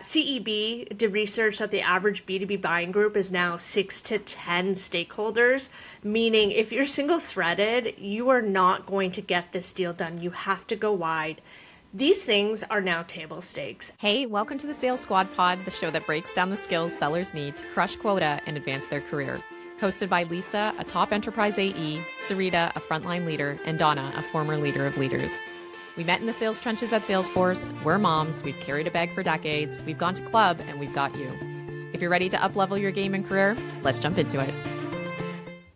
CEB did research that the average B2B buying group is now 6 to 10 stakeholders, meaning if you're single threaded, you are not going to get this deal done. You have to go wide. These things are now table stakes. Hey, welcome to the Sales Squad Pod, the show that breaks down the skills sellers need to crush quota and advance their career. Hosted by Lisa, a top enterprise AE, Sarita, a frontline leader, and Donna, a former leader of leaders. We met in the sales trenches at Salesforce. We're moms. We've carried a bag for decades. We've gone to club, and we've got you. If you're ready to up-level your game and career, let's jump into it.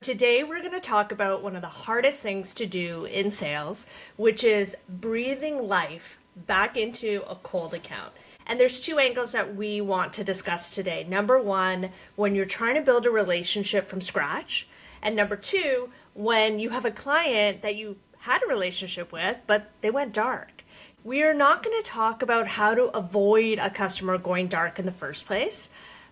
Today, we're going to talk about one of the hardest things to do in sales, which is breathing life back into a cold account. And there's two angles that we want to discuss today. Number one, when you're trying to build a relationship from scratch. And number two, when you have a client that you had a relationship with, but they went dark. We are not going to talk about how to avoid a customer going dark in the first place.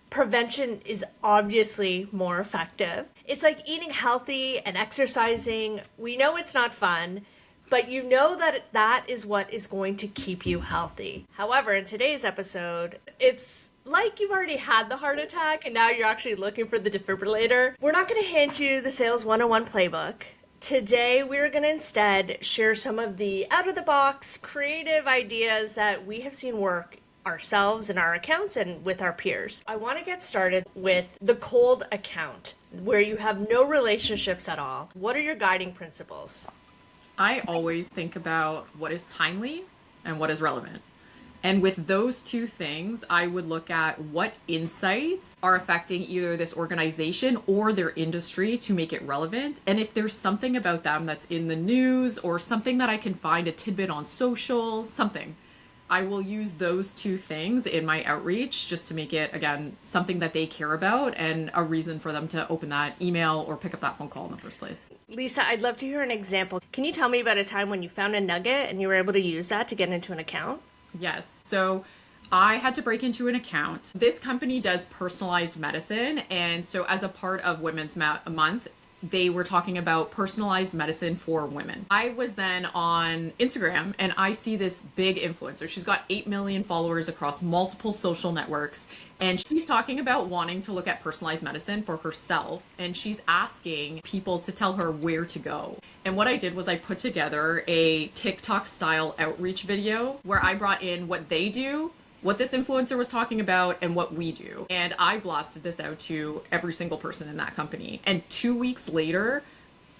Prevention is obviously more effective. It's like eating healthy and exercising. We know it's not fun, but you know that that is what is going to keep you healthy. However, in today's episode, it's like you've already had the heart attack and now you're actually looking for the defibrillator. We're not going to hand you the Sales 101 playbook. Today, we're going to instead share some of the out-of-the-box creative ideas that we have seen work ourselves in our accounts and with our peers. I want to get started with the cold account, where you have no relationships at all. What are your guiding principles? I always think about what is timely and what is relevant. And with those two things, I would look at what insights are affecting either this organization or their industry to make it relevant. And if there's something about them that's in the news or something that I can find a tidbit on social, something, I will use those two things in my outreach just to make it, again, something that they care about and a reason for them to open that email or pick up that phone call in the first place. Lisa, I'd love to hear an example. Can you tell me about a time when you found a nugget and you were able to use that to get into an account? Yes. So I had to break into an account. This company does personalized medicine. And so as a part of Women's Month, they were talking about personalized medicine for women. I was then on Instagram and I see this big influencer. She's got 8 million followers across multiple social networks. And she's talking about wanting to look at personalized medicine for herself. And she's asking people to tell her where to go. And what I did was I put together a TikTok style outreach video where I brought in what they do, what this influencer was talking about, and what we do. And I blasted this out to every single person in that company. And 2 weeks later,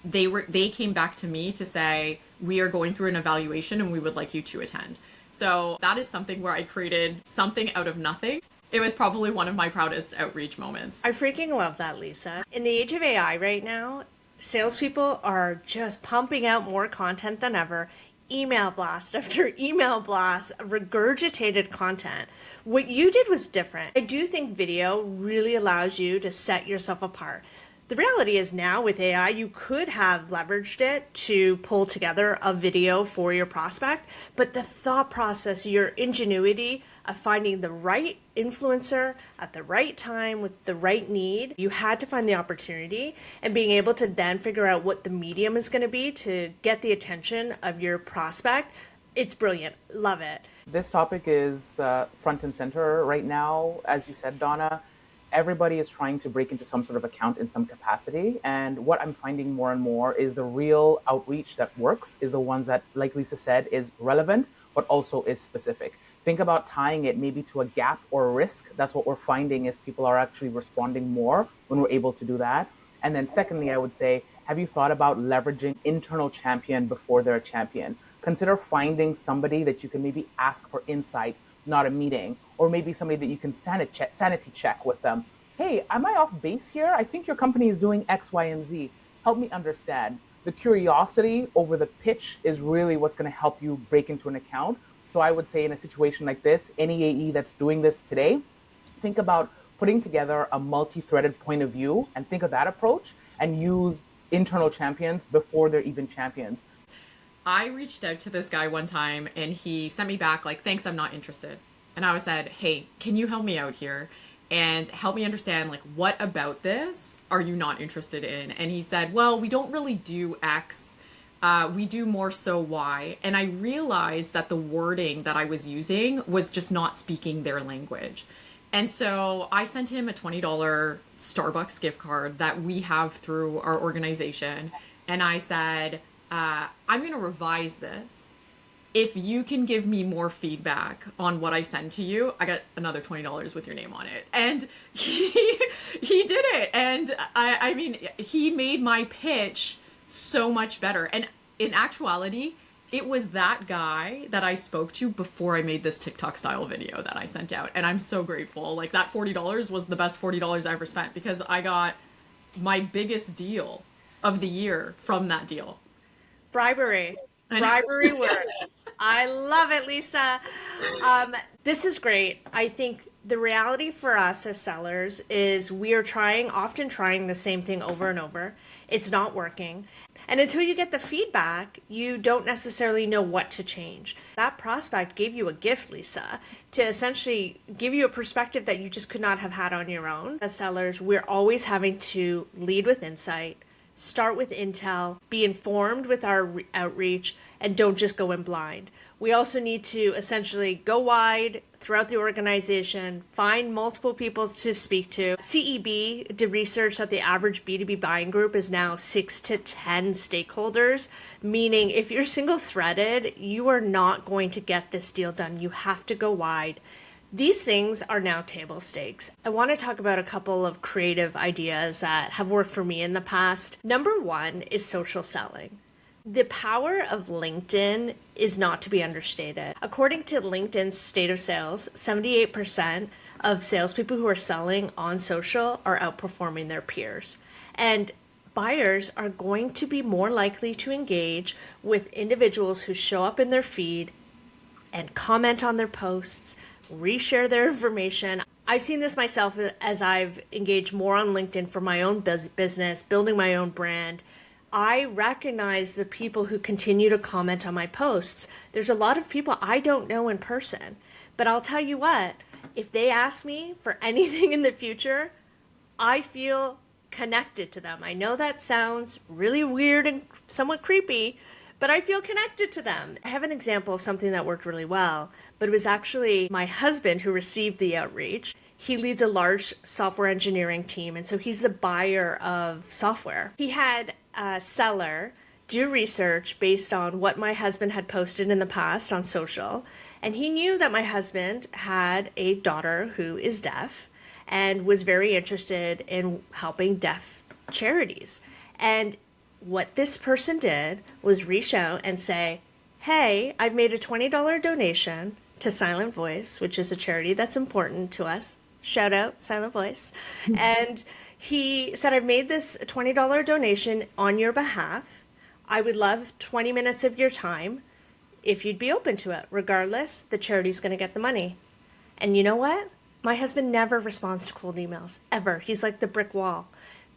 they came back to me to say, we are going through an evaluation and we would like you to attend. So that is something where I created something out of nothing. It was probably one of my proudest outreach moments. I freaking love that, Lisa. In the age of AI right now, salespeople are just pumping out more content than ever. Email blast after email blast, regurgitated content. What you did was different. I do think video really allows you to set yourself apart. The reality is now with AI, you could have leveraged it to pull together a video for your prospect, but the thought process, your ingenuity of finding the right influencer at the right time with the right need, you had to find the opportunity and being able to then figure out what the medium is going to be to get the attention of your prospect. It's brilliant. Love it. This topic is front and center right now. As you said, Donna, everybody is trying to break into some sort of account in some capacity. And what I'm finding more and more is the real outreach that works is the ones that, like Lisa said, is relevant, but also is specific. Think about tying it maybe to a gap or a risk. That's what we're finding is people are actually responding more when we're able to do that. And then secondly, I would say, have you thought about leveraging internal champion before they're a champion? Consider finding somebody that you can maybe ask for insight, not a meeting, or maybe somebody that you can sanity check with them. Hey, am I off base here? I think your company is doing X, Y, and Z. Help me understand. The curiosity over the pitch is really what's going to help you break into an account. So I would say in a situation like this, any AE that's doing this today, think about putting together a multi-threaded point of view and think of that approach and use internal champions before they're even champions. I reached out to this guy one time and he sent me back like, thanks, I'm not interested. And I said, hey, can you help me out here and help me understand, like, what about this are you not interested in? And he said, well, we don't really do X. We do more so why. And I realized that the wording that I was using was just not speaking their language. And so I sent him a $20 Starbucks gift card that we have through our organization. And I said, I'm going to revise this. If you can give me more feedback on what I send to you, I got another $20 with your name on it. And he did it. And I mean, he made my pitch so much better. And in actuality, it was that guy that I spoke to before I made this TikTok style video that I sent out. And I'm so grateful. Like, that $40 was the best $40 I ever spent, because I got my biggest deal of the year from that deal. Bribery. Bribery works. I love it, Lisa. This is great. I think the reality for us as sellers is we are often trying the same thing over and over. It's not working. And until you get the feedback, you don't necessarily know what to change. That prospect gave you a gift, Lisa, to essentially give you a perspective that you just could not have had on your own. As sellers, we're always having to lead with insight, start with intel, be informed with our outreach, and don't just go in blind. We also need to essentially go wide throughout the organization, find multiple people to speak to. CEB did research that the average B2B buying group is now 6 to 10 stakeholders, meaning if you're single-threaded, you are not going to get this deal done. You have to go wide. These things are now table stakes. I want to talk about a couple of creative ideas that have worked for me in the past. Number one is social selling. The power of LinkedIn is not to be understated. According to LinkedIn's State of Sales, 78% of salespeople who are selling on social are outperforming their peers. And buyers are going to be more likely to engage with individuals who show up in their feed and comment on their posts, reshare their information. I've seen this myself as I've engaged more on LinkedIn for my own business, building my own brand. I recognize the people who continue to comment on my posts. There's a lot of people I don't know in person, but I'll tell you what, if they ask me for anything in the future, I feel connected to them. I know that sounds really weird and somewhat creepy, but I feel connected to them. I have an example of something that worked really well, but it was actually my husband who received the outreach. He leads a large software engineering team, and so he's the buyer of software. He had a seller do research based on what my husband had posted in the past on social, and he knew that my husband had a daughter who is deaf and was very interested in helping deaf charities. And what this person did was reach out and say, hey, I've made a $20 donation to Silent Voice, which is a charity that's important to us. Shout out, Silent Voice. And he said, I've made this $20 donation on your behalf. I would love 20 minutes of your time if you'd be open to it. Regardless, the charity's going to get the money. And you know what? My husband never responds to cold emails, ever. He's like the brick wall.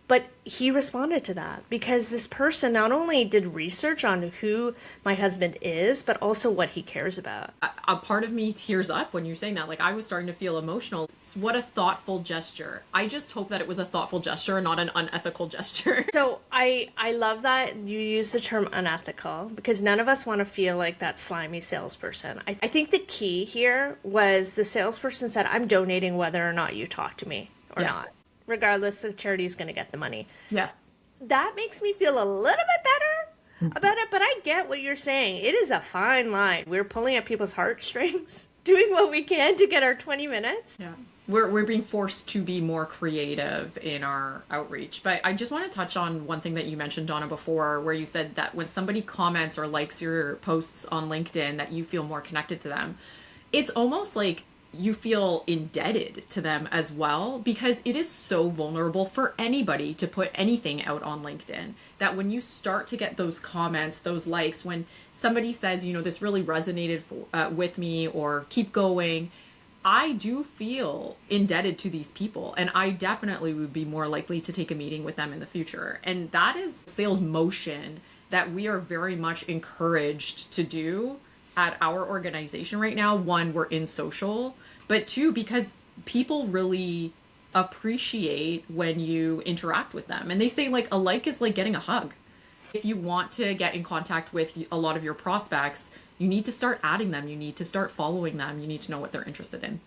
But he responded to that because this person not only did research on who my husband is, but also what he cares about. A part of me tears up when you're saying that. Like, I was starting to feel emotional. What a thoughtful gesture. I just hope that it was a thoughtful gesture and not an unethical gesture. So I love that you use the term unethical, because none of us want to feel like that slimy salesperson. I think the key here was the salesperson said, I'm donating whether or not you talk to me or not. Regardless, the charity is going to get the money. Yes. That makes me feel a little bit better about it, but I get what you're saying. It is a fine line. We're pulling at people's heartstrings, doing what we can to get our 20 minutes. Yeah. We're being forced to be more creative in our outreach. But I just want to touch on one thing that you mentioned, Donna, before, where you said that when somebody comments or likes your posts on LinkedIn, that you feel more connected to them. It's almost like you feel indebted to them as well, because it is so vulnerable for anybody to put anything out on LinkedIn, that when you start to get those comments, those likes, when somebody says, you know, this really resonated with me, or keep going, I do feel indebted to these people, and I definitely would be more likely to take a meeting with them in the future. And that is sales motion that we are very much encouraged to do at our organization right now. One, we're in social, but two, because people really appreciate when you interact with them. And they say, like, a like is like getting a hug. If you want to get in contact with a lot of your prospects, you need to start adding them. You need to start following them. You need to know what they're interested in.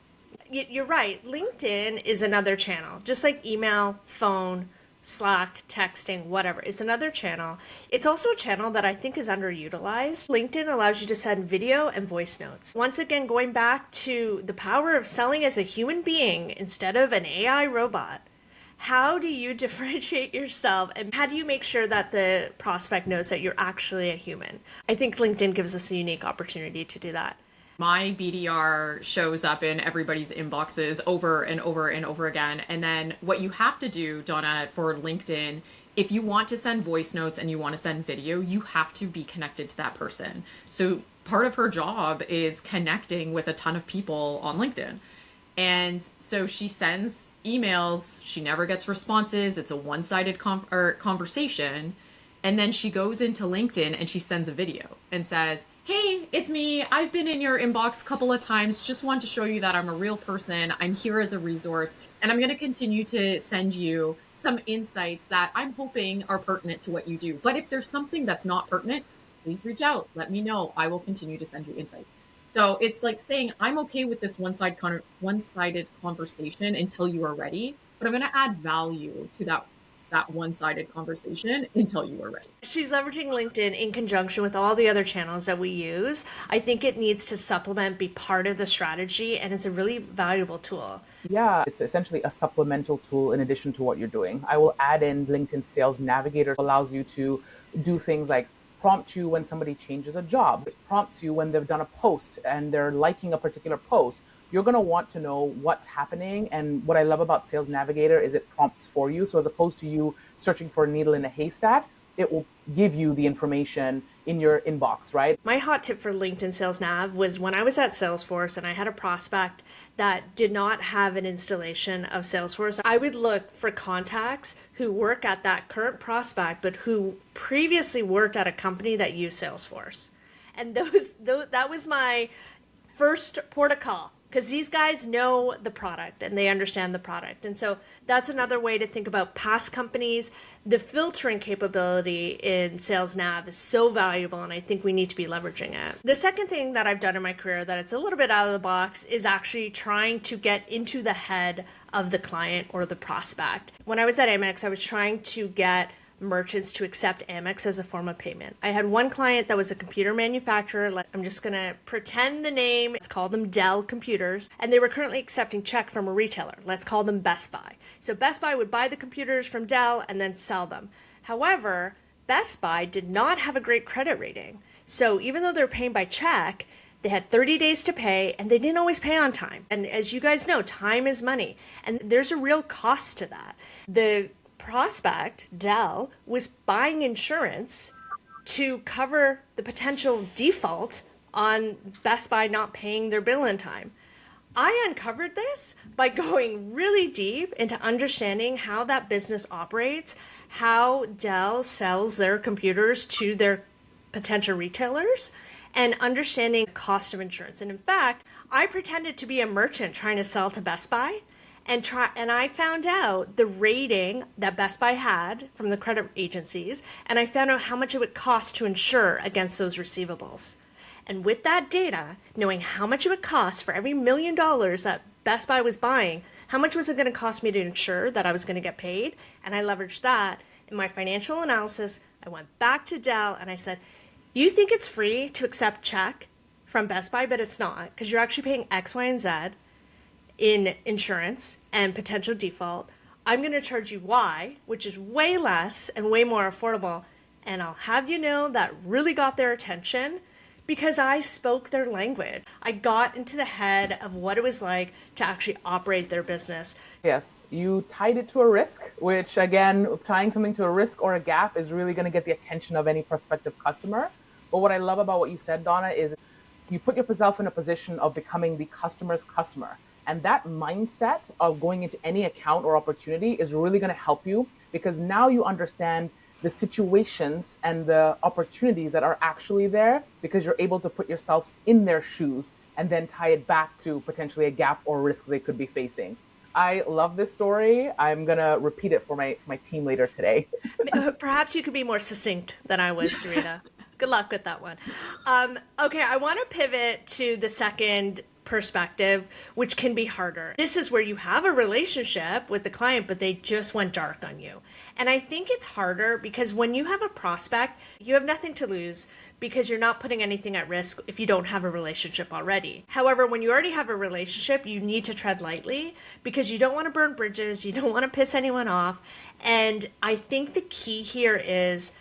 You're right. LinkedIn is another channel, just like email, phone, Slack, texting, whatever. It's another channel. It's also a channel that I think is underutilized. LinkedIn allows you to send video and voice notes. Once again, going back to the power of selling as a human being instead of an AI robot. How do you differentiate yourself and how do you make sure that the prospect knows that you're actually a human? I think LinkedIn gives us a unique opportunity to do that. My BDR shows up in everybody's inboxes over and over and over again. And then what you have to do, Donna, for LinkedIn, if you want to send voice notes and you want to send video, you have to be connected to that person. So part of her job is connecting with a ton of people on LinkedIn. And so she sends emails, she never gets responses. It's a one-sided conversation. And then she goes into LinkedIn and she sends a video and says, hey, it's me. I've been in your inbox a couple of times. Just want to show you that I'm a real person. I'm here as a resource. And I'm going to continue to send you some insights that I'm hoping are pertinent to what you do. But if there's something that's not pertinent, please reach out. Let me know. I will continue to send you insights. So it's like saying, I'm okay with this one-sided conversation until you are ready, but I'm going to add value to that one-sided conversation until you are ready. She's leveraging LinkedIn in conjunction with all the other channels that we use. I think it needs to supplement, be part of the strategy, and it's a really valuable tool. Yeah, it's essentially a supplemental tool in addition to what you're doing. I will add in LinkedIn Sales Navigator. It allows you to do things like prompt you when somebody changes a job. It prompts you when they've done a post and they're liking a particular post. You're going to want to know what's happening. And what I love about Sales Navigator is it prompts for you. So as opposed to you searching for a needle in a haystack, it will give you the information in your inbox, right? My hot tip for LinkedIn Sales Nav was when I was at Salesforce and I had a prospect that did not have an installation of Salesforce, I would look for contacts who work at that current prospect, but who previously worked at a company that used Salesforce. And that was my first port of call, because these guys know the product and they understand the product. And so that's another way to think about past companies. The filtering capability in Sales Nav is so valuable, and I think we need to be leveraging it. The second thing that I've done in my career that it's a little bit out of the box is actually trying to get into the head of the client or the prospect. When I was at Amex, I was trying to get merchants to accept Amex as a form of payment. I had one client that was a computer manufacturer. I'm just going to pretend the name. Let's call them Dell computers. And they were currently accepting check from a retailer. Let's call them Best Buy. So Best Buy would buy the computers from Dell and then sell them. However, Best Buy did not have a great credit rating. So even though they're paying by check, they had 30 days to pay and they didn't always pay on time. And as you guys know, time is money. And there's a real cost to that. The prospect, Dell, was buying insurance to cover the potential default on Best Buy not paying their bill in time. I uncovered this by going really deep into understanding how that business operates, how Dell sells their computers to their potential retailers, and understanding the cost of insurance. And in fact, I pretended to be a merchant trying to sell to Best Buy. And I found out the rating that Best Buy had from the credit agencies, and I found out how much it would cost to insure against those receivables. And with that data, knowing how much it would cost for every $1 million that Best Buy was buying, how much was it going to cost me to insure that I was going to get paid? And I leveraged that in my financial analysis. I went back to Dell and I said, you think it's free to accept check from Best Buy, but it's not, because you're actually paying X, Y, and Z in insurance and potential default. I'm going to charge you Y, which is way less and way more affordable. And I'll have you know that really got their attention because I spoke their language. I got into the head of what it was like to actually operate their business. Yes, you tied it to a risk, which again, tying something to a risk or a gap is really going to get the attention of any prospective customer. But what I love about what you said, Donna, is you put yourself in a position of becoming the customer's customer. And that mindset of going into any account or opportunity is really going to help you because now you understand the situations and the opportunities that are actually there because you're able to put yourselves in their shoes and then tie it back to potentially a gap or risk they could be facing. I love this story. I'm going to repeat it for my team later today. Perhaps you could be more succinct than I was, Sarita. Good luck with that one. Okay, I want to pivot to the second perspective, which can be harder. This is where you have a relationship with the client, but they just went dark on you. And I think it's harder because when you have a prospect, you have nothing to lose because you're not putting anything at risk if you don't have a relationship already. However, when you already have a relationship, you need to tread lightly because you don't want to burn bridges, you don't want to piss anyone off. And I think the key here is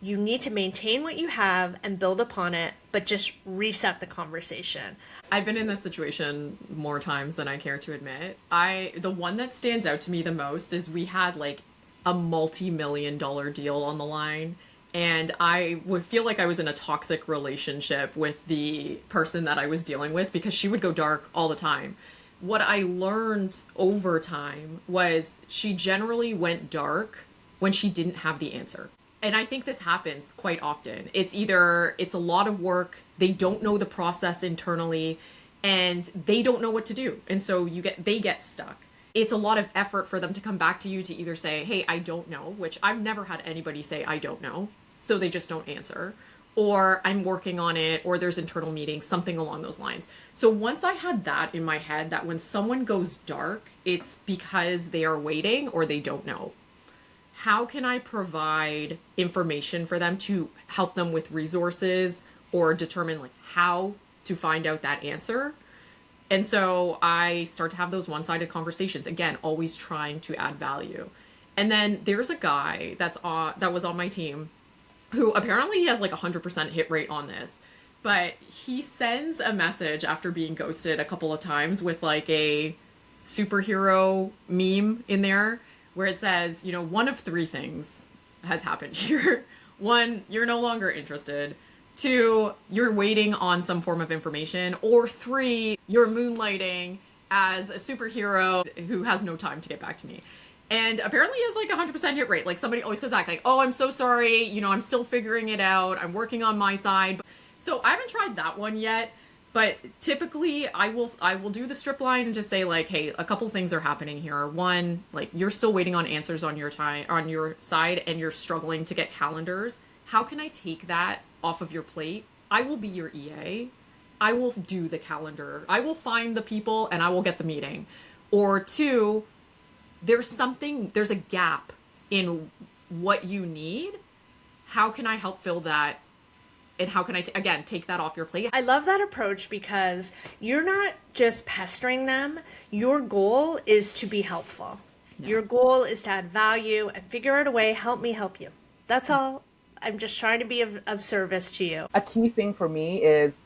you need to maintain what you have and build upon it, but just reset the conversation. I've been in this situation more times than I care to admit. The one that stands out to me the most is we had like a multi-million-dollar deal on the line, and I would feel like I was in a toxic relationship with the person that I was dealing with because she would go dark all the time. What I learned over time was she generally went dark when she didn't have the answer. And I think this happens quite often. It's a lot of work, they don't know the process internally, and they don't know what to do. And so they get stuck. It's a lot of effort for them to come back to you to either say, hey, I don't know, which I've never had anybody say, I don't know. So they just don't answer. Or I'm working on it, or there's internal meetings, something along those lines. So once I had that in my head, that when someone goes dark, it's because they are waiting or they don't know. How can I provide information for them to help them with resources or determine like how to find out that answer? And so I start to have those one-sided conversations. Again, always trying to add value. And then there's a guy that was on my team who apparently he has like 100% hit rate on this. But he sends a message after being ghosted a couple of times with like a superhero meme in there, where it says, one of three things has happened here. One, you're no longer interested. Two, you're waiting on some form of information. Or three, you're moonlighting as a superhero who has no time to get back to me. And apparently it's like 100% hit rate. Like somebody always comes back like, oh, I'm so sorry. I'm still figuring it out. I'm working on my side. So I haven't tried that one yet. But typically I will do the strip line and just say like, hey, a couple things are happening here. One, like you're still waiting on answers on your side and you're struggling to get calendars. How can I take that off of your plate? I will be your EA. I will do the calendar. I will find the people and I will get the meeting. Or two, there's a gap in what you need. How can I help fill that? And how can I, again, take that off your plate? I love that approach because you're not just pestering them. Your goal is to be helpful. Yeah. Your goal is to add value and figure out a way, help me help you. That's all. I'm just trying to be of service to you. A key thing for me is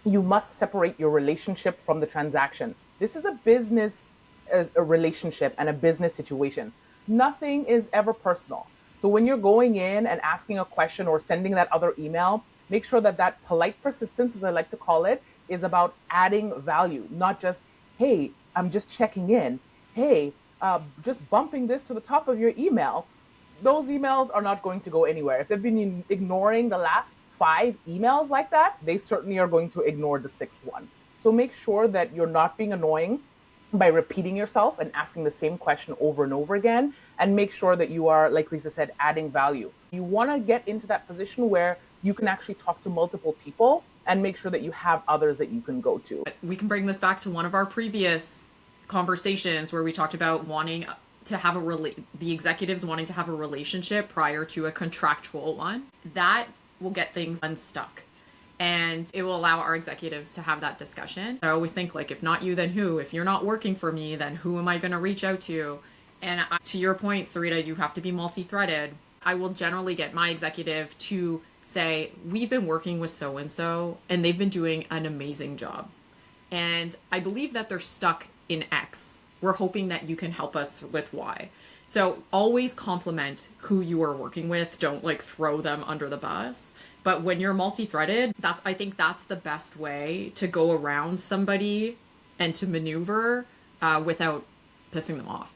you must separate your relationship from the transaction. This is a business a relationship and a business situation. Nothing is ever personal. So when you're going in and asking a question or sending that other email, make sure that polite persistence, as I like to call it, is about adding value, not just, hey, I'm just checking in. Hey, just bumping this to the top of your email. Those emails are not going to go anywhere. If they've been ignoring the last 5 emails like that, they certainly are going to ignore the 6th one. So make sure that you're not being annoying by repeating yourself and asking the same question over and over again, and make sure that you are, like Lisa said, adding value. You want to get into that position where you can actually talk to multiple people and make sure that you have others that you can go to. We can bring this back to one of our previous conversations where we talked about wanting to have the executives wanting to have a relationship prior to a contractual one. That will get things unstuck. And it will allow our executives to have that discussion. I always think, like, if not you, then who? If you're not working for me, then who am I going to reach out to? And to your point, Sarita, you have to be multi-threaded. I will generally get my executive to say, we've been working with so-and-so, and they've been doing an amazing job. And I believe that they're stuck in X. We're hoping that you can help us with Y. So always compliment who you are working with. Don't, like, throw them under the bus. But when you're multi-threaded, I think that's the best way to go around somebody and to maneuver without pissing them off.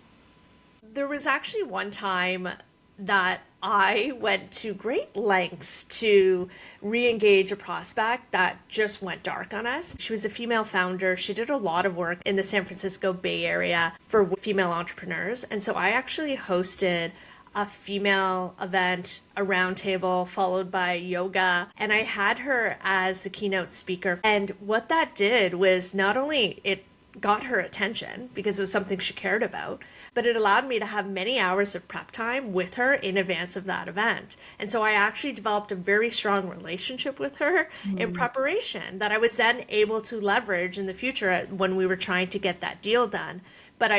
There was actually one time that I went to great lengths to re-engage a prospect that just went dark on us. She was a female founder. She did a lot of work in the San Francisco Bay Area for female entrepreneurs. And so I actually hosted a female event, a roundtable followed by yoga, and I had her as the keynote speaker. And what that did was not only it got her attention because it was something she cared about, but it allowed me to have many hours of prep time with her in advance of that event. And so I actually developed a very strong relationship with her in preparation that I was then able to leverage in the future when we were trying to get that deal done. But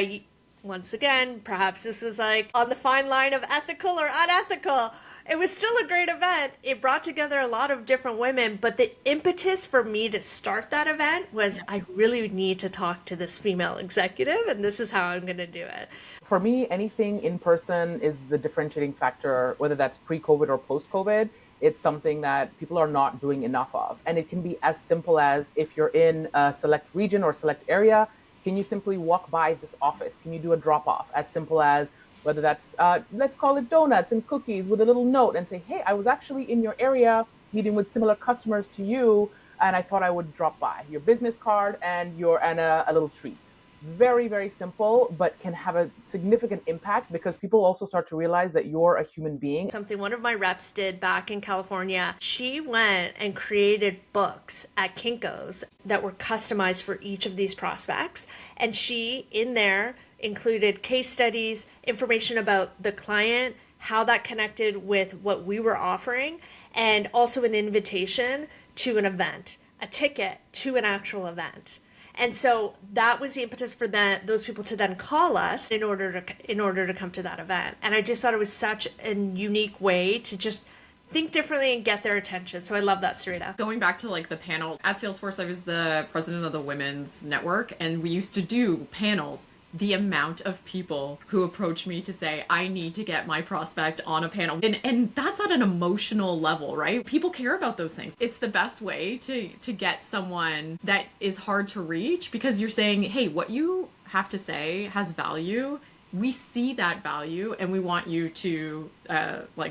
once again, perhaps this is like on the fine line of ethical or unethical. It was still a great event. It brought together a lot of different women, but the impetus for me to start that event was I really need to talk to this female executive, and this is how I'm going to do it. For me, anything in person is the differentiating factor, whether that's pre-COVID or post-COVID. It's something that people are not doing enough of. And it can be as simple as if you're in a select region or select area, can you simply walk by this office? Can you do a drop-off? As simple as whether that's, let's call it donuts and cookies with a little note and say, hey, I was actually in your area meeting with similar customers to you, and I thought I would drop by. Your business card and a little treat. Very, very simple, but can have a significant impact because people also start to realize that you're a human being. Something one of my reps did back in California, she went and created books at Kinko's that were customized for each of these prospects. And she, in there, included case studies, information about the client, how that connected with what we were offering, and also an invitation to an event, a ticket to an actual event. And so that was the impetus for those people to then call us in order to come to that event. And I just thought it was such a unique way to just think differently and get their attention. So I love that, Sarita. Going back to like the panels, at Salesforce, I was the president of the women's network, and we used to do panels. The amount of people who approach me to say, I need to get my prospect on a panel. And that's at an emotional level, right? People care about those things. It's the best way to get someone that is hard to reach because you're saying, hey, what you have to say has value. We see that value and we want you to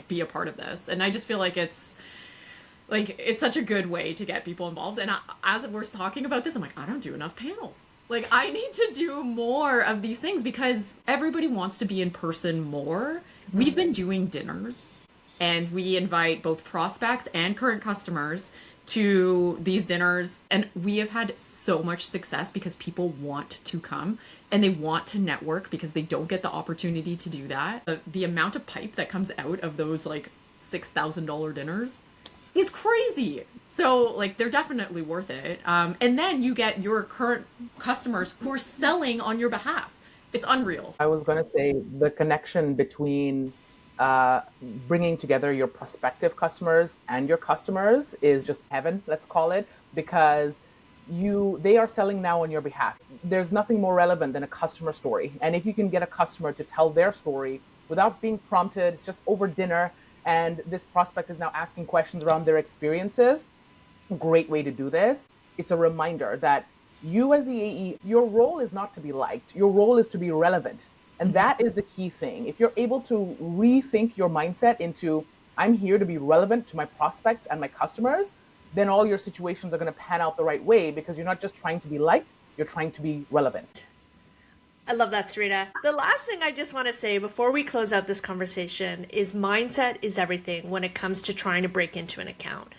be a part of this. And I just feel like it's such a good way to get people involved. And as we're talking about this, I'm like, I don't do enough panels. Like, I need to do more of these things because everybody wants to be in person more. We've been doing dinners, and we invite both prospects and current customers to these dinners. And we have had so much success because people want to come and they want to network because they don't get the opportunity to do that. The amount of pipe that comes out of those, like, $6,000 dinners is crazy. So like they're definitely worth it. And then you get your current customers who are selling on your behalf. It's unreal. I was going to say the connection between bringing together your prospective customers and your customers is just heaven, let's call it, because they are selling now on your behalf. There's nothing more relevant than a customer story. And if you can get a customer to tell their story without being prompted, it's just over dinner, and this prospect is now asking questions around their experiences. Great way to do this. It's a reminder that you as the AE, your role is not to be liked. Your role is to be relevant. And that is the key thing. If you're able to rethink your mindset into, I'm here to be relevant to my prospects and my customers, then all your situations are going to pan out the right way because you're not just trying to be liked, you're trying to be relevant. I love that, Sarita. The last thing I just want to say before we close out this conversation is mindset is everything when it comes to trying to break into an account.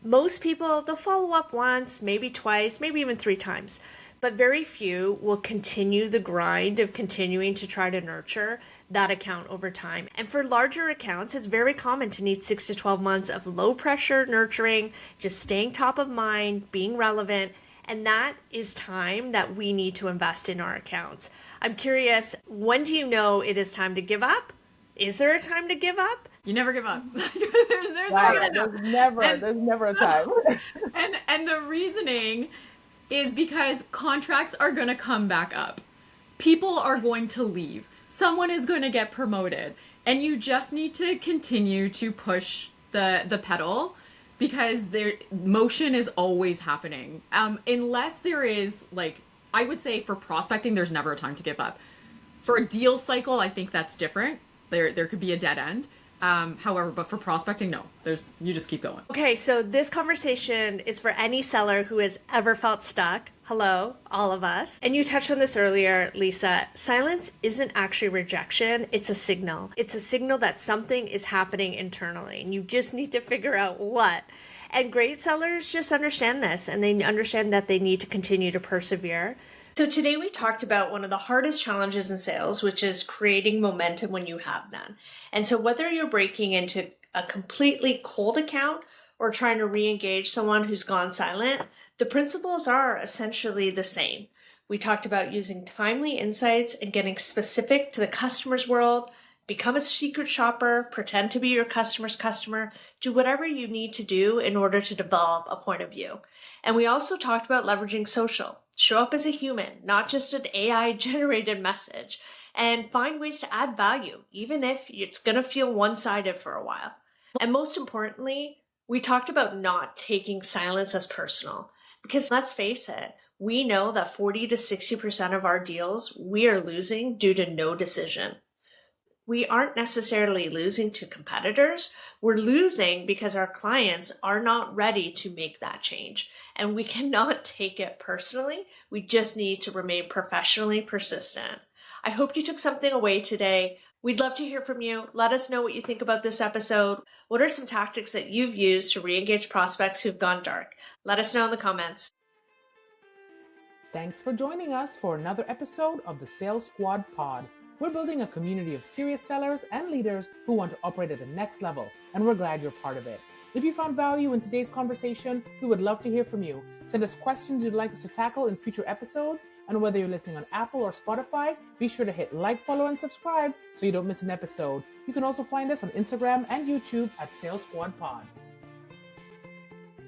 Most people, they'll follow up once, maybe twice, maybe even 3 times, but very few will continue the grind of continuing to try to nurture that account over time. And for larger accounts, it's very common to need 6 to 12 months of low pressure nurturing, just staying top of mind, being relevant. And that is time that we need to invest in our accounts. I'm curious, when do you know it is time to give up? Is there a time to give up? You never give up. There's never a time. and the reasoning is because contracts are going to come back up. People are going to leave. Someone is going to get promoted. And you just need to continue to push the pedal because motion is always happening. Unless there is, like, I would say for prospecting, there's never a time to give up. For a deal cycle, I think that's different. There could be a dead end. However, but for prospecting, no, you just keep going. Okay, so this conversation is for any seller who has ever felt stuck. Hello, all of us. And you touched on this earlier, Lisa. Silence isn't actually rejection, it's a signal. It's a signal that something is happening internally, and you just need to figure out what. And great sellers just understand this, and they understand that they need to continue to persevere. So today we talked about one of the hardest challenges in sales, which is creating momentum when you have none. And so whether you're breaking into a completely cold account or trying to re-engage someone who's gone silent, the principles are essentially the same. We talked about using timely insights and getting specific to the customer's world. Become a secret shopper, pretend to be your customer's customer, do whatever you need to do in order to develop a point of view. And we also talked about leveraging social. Show up as a human, not just an AI generated message, and find ways to add value, even if it's going to feel one-sided for a while. And most importantly, we talked about not taking silence as personal, because let's face it, we know that 40 to 60% of our deals we are losing due to no decision. We aren't necessarily losing to competitors. We're losing because our clients are not ready to make that change. And we cannot take it personally. We just need to remain professionally persistent. I hope you took something away today. We'd love to hear from you. Let us know what you think about this episode. What are some tactics that you've used to re-engage prospects who've gone dark? Let us know in the comments. Thanks for joining us for another episode of the Sales Squad Pod. We're building a community of serious sellers and leaders who want to operate at the next level, and we're glad you're part of it. If you found value in today's conversation, we would love to hear from you. Send us questions you'd like us to tackle in future episodes, and whether you're listening on Apple or Spotify, be sure to hit like, follow, and subscribe so you don't miss an episode. You can also find us on Instagram and YouTube at Sales Squad Pod.